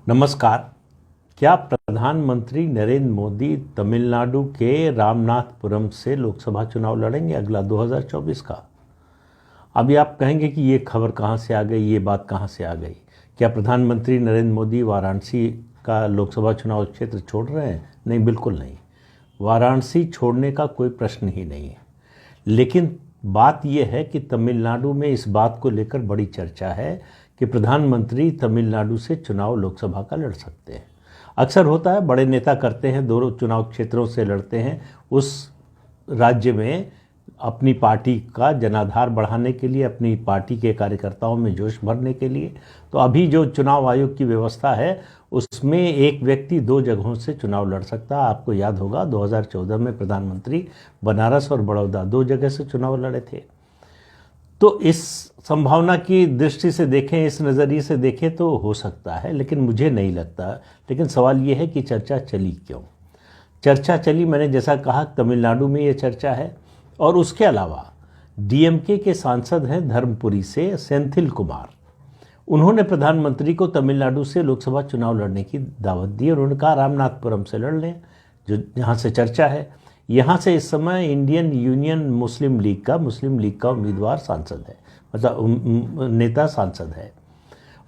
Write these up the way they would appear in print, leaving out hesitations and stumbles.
नमस्कार। क्या प्रधानमंत्री नरेंद्र मोदी तमिलनाडु के रामनाथपुरम से लोकसभा चुनाव लड़ेंगे अगला 2024 का? अभी आप कहेंगे कि ये खबर कहाँ से आ गई, ये बात कहाँ से आ गई? क्या प्रधानमंत्री नरेंद्र मोदी वाराणसी का लोकसभा चुनाव क्षेत्र छोड़ रहे हैं? नहीं, बिल्कुल नहीं। वाराणसी छोड़ने का कोई प्रश्न ही नहीं है। लेकिन बात यह है कि तमिलनाडु में इस बात को लेकर बड़ी चर्चा है कि प्रधानमंत्री तमिलनाडु से चुनाव लोकसभा का लड़ सकते हैं। अक्सर होता है, बड़े नेता करते हैं, दोनों चुनाव क्षेत्रों से लड़ते हैं उस राज्य में अपनी पार्टी का जनाधार बढ़ाने के लिए, अपनी पार्टी के कार्यकर्ताओं में जोश भरने के लिए। तो अभी जो चुनाव आयोग की व्यवस्था है उसमें एक व्यक्ति दो जगहों से चुनाव लड़ सकता है। आपको याद होगा 2014 में प्रधानमंत्री बनारस और बड़ौदा दो जगह से चुनाव लड़े थे। तो इस संभावना की दृष्टि से देखें, इस नज़रिए से देखें तो हो सकता है, लेकिन मुझे नहीं लगता। लेकिन सवाल ये है कि चर्चा चली क्यों? चर्चा चली, मैंने जैसा कहा, तमिलनाडु में ये चर्चा है। और उसके अलावा डीएमके के सांसद हैं धर्मपुरी से सेंथिल कुमार। उन्होंने प्रधानमंत्री को तमिलनाडु से लोकसभा चुनाव लड़ने की दावत दी। उन्होंने कहा रामनाथपुरम से लड़ लें, जो यहाँ से चर्चा है। यहाँ से इस समय इंडियन यूनियन मुस्लिम लीग का उम्मीदवार सांसद है, मतलब नेता सांसद है।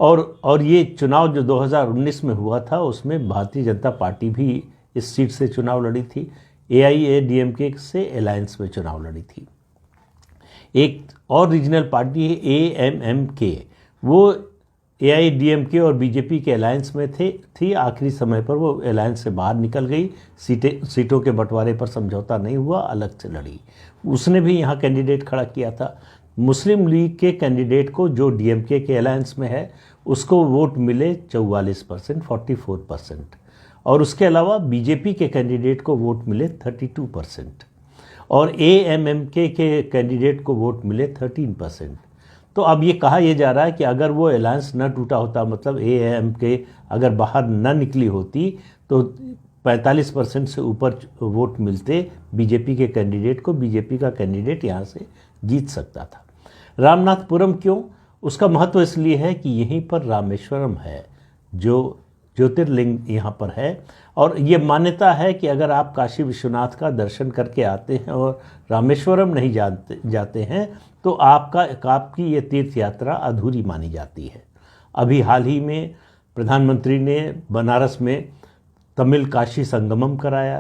और ये चुनाव जो 2019 में हुआ था उसमें भारतीय जनता पार्टी भी इस सीट से चुनाव लड़ी थी। एआईएडीएमके से अलायंस में चुनाव लड़ी थी। एक और रीजनल पार्टी है एएमएमके, वो एआईडीएमके और बीजेपी के अलायंस में थी। आखिरी समय पर वो अलायंस से बाहर निकल गई। सीटों के बंटवारे पर समझौता नहीं हुआ, अलग से लड़ी। उसने भी यहाँ कैंडिडेट खड़ा किया था। मुस्लिम लीग के कैंडिडेट को, जो डीएमके के अलायंस में है, उसको वोट मिले 44%, 44%। और उसके अलावा बीजेपी के कैंडिडेट को वोट मिले 32% और एएमएमके के कैंडिडेट को वोट मिले 13%। तो अब ये कहा यह जा रहा है कि अगर वो अलायंस न टूटा होता, मतलब एएमके अगर बाहर न निकली होती, तो 45% से ऊपर वोट मिलते बीजेपी के कैंडिडेट को। बीजेपी का कैंडिडेट यहाँ से जीत सकता था। रामनाथपुरम क्यों? उसका महत्व इसलिए है कि यहीं पर रामेश्वरम है, जो ज्योतिर्लिंग यहाँ पर है। और ये मान्यता है कि अगर आप काशी विश्वनाथ का दर्शन करके आते हैं और रामेश्वरम नहीं जाते हैं तो आपकी ये तीर्थ यात्रा अधूरी मानी जाती है। अभी हाल ही में प्रधानमंत्री ने बनारस में तमिल काशी संगमम कराया।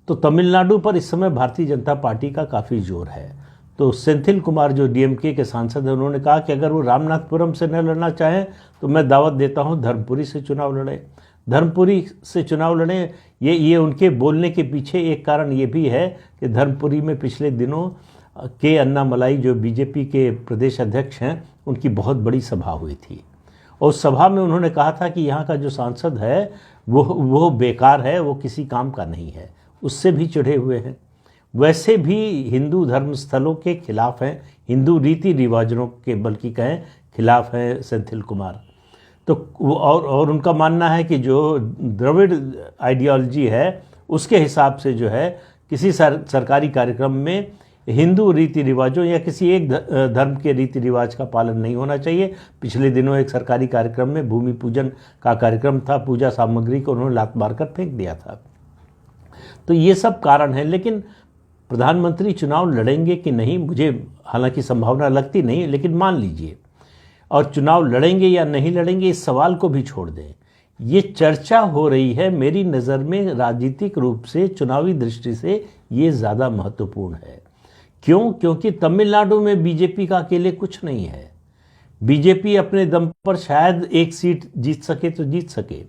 तो तमिलनाडु पर इस समय भारतीय जनता पार्टी का काफ़ी जोर है। तो सेंथिल कुमार जो डीएमके के सांसद हैं, उन्होंने कहा कि अगर वो रामनाथपुरम से न लड़ना चाहें तो मैं दावत देता हूं धर्मपुरी से चुनाव लड़ें। धर्मपुरी से चुनाव लड़ें। ये उनके बोलने के पीछे एक कारण ये भी है कि धर्मपुरी में पिछले दिनों के अन्नामलाई, जो बीजेपी के प्रदेश अध्यक्ष हैं, उनकी बहुत बड़ी सभा हुई थी। और उस सभा में उन्होंने कहा था कि यहाँ का जो सांसद है वो बेकार है, वो किसी काम का नहीं है। उससे भी चिढ़े हुए हैं। वैसे भी हिंदू धर्म स्थलों के खिलाफ हैं, हिंदू रीति रिवाजों के बल्कि कहें खिलाफ हैं सेंथिल कुमार। तो और उनका मानना है कि जो द्रविड़ आइडियोलॉजी है उसके हिसाब से जो है किसी सरकारी कार्यक्रम में हिंदू रीति रिवाजों या किसी एक धर्म के रीति रिवाज का पालन नहीं होना चाहिए। पिछले दिनों एक सरकारी कार्यक्रम में भूमि पूजन का कार्यक्रम था, पूजा सामग्री को उन्होंने लात मारकर फेंक दिया था। तो ये सब कारण है। लेकिन प्रधानमंत्री चुनाव लड़ेंगे कि नहीं, मुझे हालांकि संभावना लगती नहीं, लेकिन मान लीजिए, और चुनाव लड़ेंगे या नहीं लड़ेंगे इस सवाल को भी छोड़ दें, ये चर्चा हो रही है। मेरी नज़र में राजनीतिक रूप से, चुनावी दृष्टि से ये ज़्यादा महत्वपूर्ण है। क्यों? क्योंकि तमिलनाडु में बीजेपी का अकेले कुछ नहीं है। बीजेपी अपने दम पर शायद एक सीट जीत सके तो जीत सके।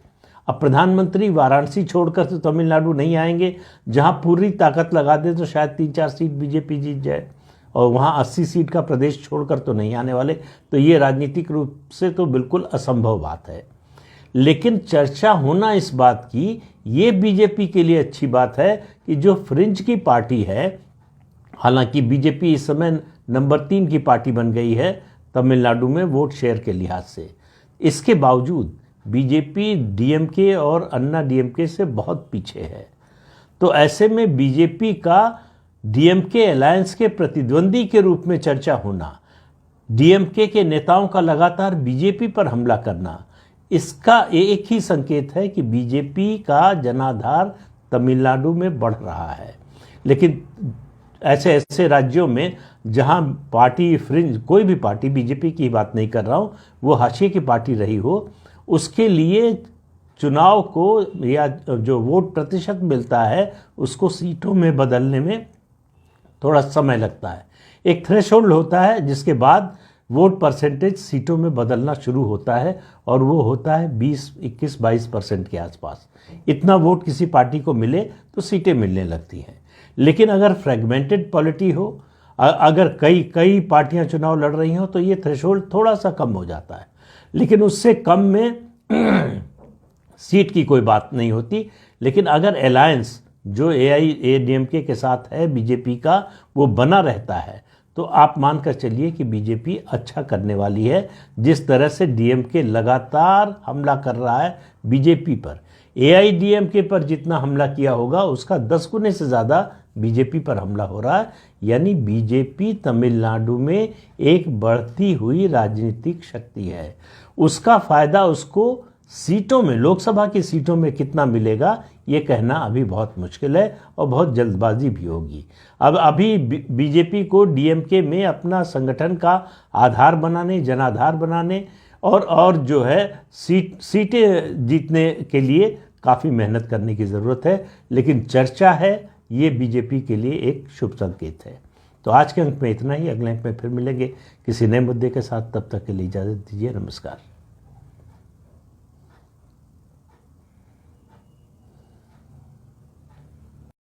अब प्रधानमंत्री वाराणसी छोड़कर तो तमिलनाडु नहीं आएंगे। जहां पूरी ताकत लगा दे तो शायद 3-4 सीट बीजेपी जीत जाए, और वहां 80 सीट का प्रदेश छोड़कर तो नहीं आने वाले। तो ये राजनीतिक रूप से तो बिल्कुल असंभव बात है। लेकिन चर्चा होना इस बात की, ये बीजेपी के लिए अच्छी बात है कि जो फ्रिंज की पार्टी है, हालांकि बीजेपी इस समय नंबर 3 की पार्टी बन गई है तमिलनाडु में वोट शेयर के लिहाज से, इसके बावजूद बीजेपी डीएमके और अन्ना डीएमके से बहुत पीछे है। तो ऐसे में बीजेपी का डीएमके अलायंस के प्रतिद्वंदी के रूप में चर्चा होना, डीएमके के नेताओं का लगातार बीजेपी पर हमला करना, इसका एक ही संकेत है कि बीजेपी का जनाधार तमिलनाडु में बढ़ रहा है। लेकिन ऐसे ऐसे राज्यों में जहां पार्टी फ्रिंज, कोई भी पार्टी, बीजेपी की बात नहीं कर रहा हूं, वो हाशिए की पार्टी रही हो, उसके लिए चुनाव को या जो वोट प्रतिशत मिलता है उसको सीटों में बदलने में थोड़ा समय लगता है। एक थ्रेशोल्ड होता है जिसके बाद वोट परसेंटेज सीटों में बदलना शुरू होता है और वो होता है 21-22% के आसपास। इतना वोट किसी पार्टी को मिले तो सीटें मिलने लगती हैं। लेकिन अगर फ्रेगमेंटेड पॉलिटी हो, अगर कई पार्टियां चुनाव लड़ रही हो, तो ये थ्रेशोल्ड थोड़ा सा कम हो जाता है। लेकिन उससे कम में सीट की कोई बात नहीं होती। लेकिन अगर अलायंस जो AIADMK के साथ है बीजेपी का, वो बना रहता है, तो आप मानकर चलिए कि बीजेपी अच्छा करने वाली है। जिस तरह से DMK लगातार हमला कर रहा है बीजेपी पर, AIADMK पर जितना हमला किया होगा उसका 10 गुने से ज़्यादा बीजेपी पर हमला हो रहा है। यानी बीजेपी तमिलनाडु में एक बढ़ती हुई राजनीतिक शक्ति है। उसका फायदा उसको सीटों में, लोकसभा की सीटों में कितना मिलेगा ये कहना अभी बहुत मुश्किल है और बहुत जल्दबाजी भी होगी। अब अभी बीजेपी को DMK में अपना संगठन का आधार बनाने, जनाधार बनाने और जो है सीटें जीतने के लिए काफ़ी मेहनत करने की ज़रूरत है। लेकिन चर्चा है, ये बीजेपी के लिए एक शुभ संकेत है। तो आज के अंक में इतना ही। अगले अंक में फिर मिलेंगे किसी नए मुद्दे के साथ। तब तक के लिए इजाज़त दीजिए। नमस्कार।